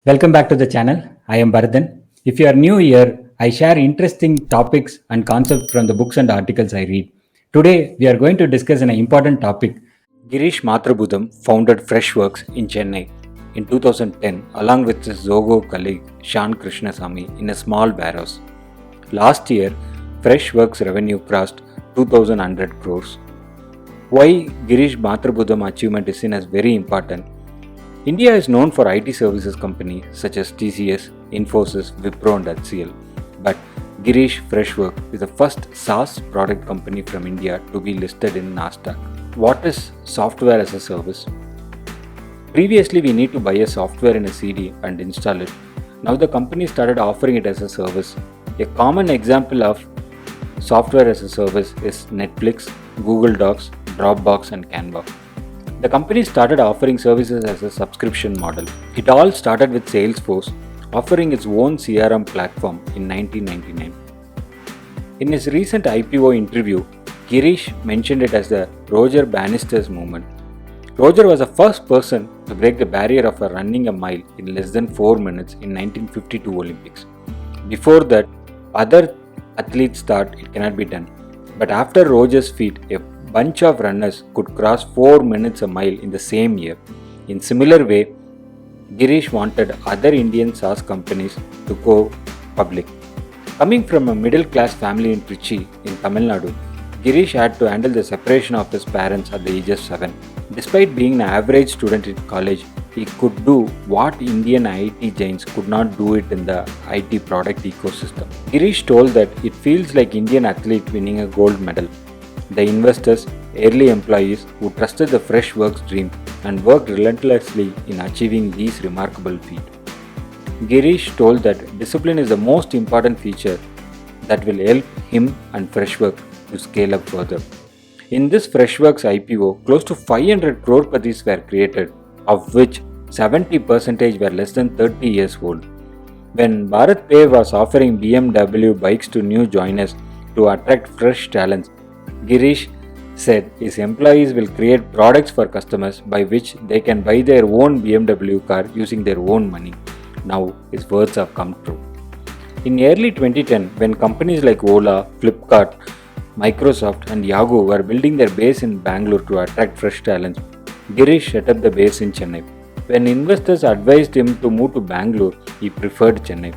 Welcome back to the channel. I am Bharathan. If you are new here, I share interesting topics and concepts from the books and articles I read. Today, we are going to discuss an important topic. Girish Mathrubootham founded Freshworks in Chennai in 2010 along with his Zogo colleague Shan Krishnasamy in a small warehouse. Last year, Freshworks revenue crossed 2100 crores. Why Girish Mathrubootham achievement is seen as very important? India is known for IT services companies such as TCS, Infosys, Wipro and HCL. But Girish Freshwork is the first SaaS product company from India to be listed in Nasdaq. What is software as a service? Previously, we need to buy a software in a CD and install it. Now the company started offering it as a service. A common example of software as a service is Netflix, Google Docs, Dropbox and Canva. The company started offering services as a subscription model. It all started with Salesforce offering its own CRM platform in 1999. In his recent IPO interview, Girish mentioned it as the Roger Bannister's movement. Roger was the first person to break the barrier of running a mile in less than 4 minutes in 1952 Olympics. Before that, other athletes thought it cannot be done. But after Roger's feat, a bunch of runners could cross 4 minutes a mile in the same year. In similar way, Girish wanted other Indian SaaS companies to go public. Coming from a middle class family in Trichy in Tamil Nadu, Girish had to handle the separation of his parents at the age of 7. Despite being an average student in college, he could do what Indian IT giants could not do it in the IT product ecosystem. Girish told that it feels like Indian athlete winning a gold medal. The investors, early employees who trusted the Freshworks dream and worked relentlessly in achieving these remarkable feats. Girish told that discipline is the most important feature that will help him and Freshworks to scale up further. In this Freshworks IPO, close to 500 crores were created, of which 70% were less than 30 years old. When BharatPe was offering BMW bikes to new joiners to attract fresh talents, Girish said his employees will create products for customers by which they can buy their own BMW car using their own money. Now his words have come true. In early 2010, when companies like Ola, Flipkart, Microsoft and Yahoo were building their base in Bangalore to attract fresh talents, Girish set up the base in Chennai. When investors advised him to move to Bangalore, he preferred Chennai.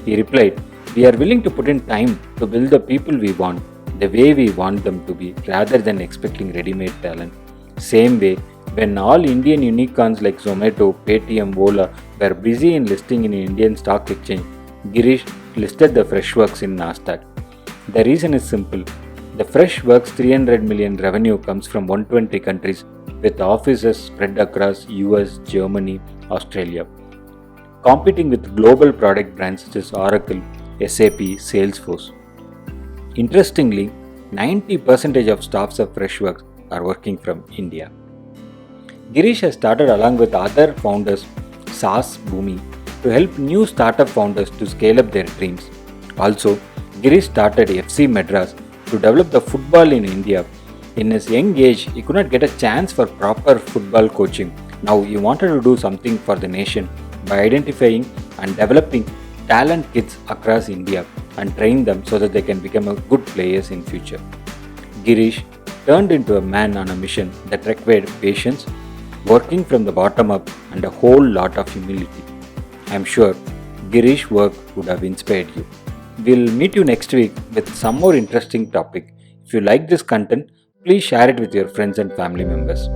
He replied, "We are willing to put in time to build the people we want, the way we want them to be, rather than expecting ready-made talent." Same way, when all Indian unicorns like Zomato, Paytm, Ola were busy in listing in Indian stock exchange, Girish listed the Freshworks in Nasdaq. The reason is simple. The Freshworks 300 million revenue comes from 120 countries with offices spread across US, Germany, Australia, competing with global product brands such as Oracle, SAP, Salesforce. Interestingly, 90% of staffs of Freshworks are working from India. Girish has started along with other founders SaaS Boomi to help new startup founders to scale up their dreams. Also, Girish started FC Madras to develop the football in India. In his young age, he could not get a chance for proper football coaching. Now he wanted to do something for the nation by identifying and developing talent kids across India and train them so that they can become good players in future. Girish turned into a man on a mission that required patience, working from the bottom up and a whole lot of humility. I am sure Girish's work would have inspired you. We'll meet you next week with some more interesting topic. If you like this content, please share it with your friends and family members.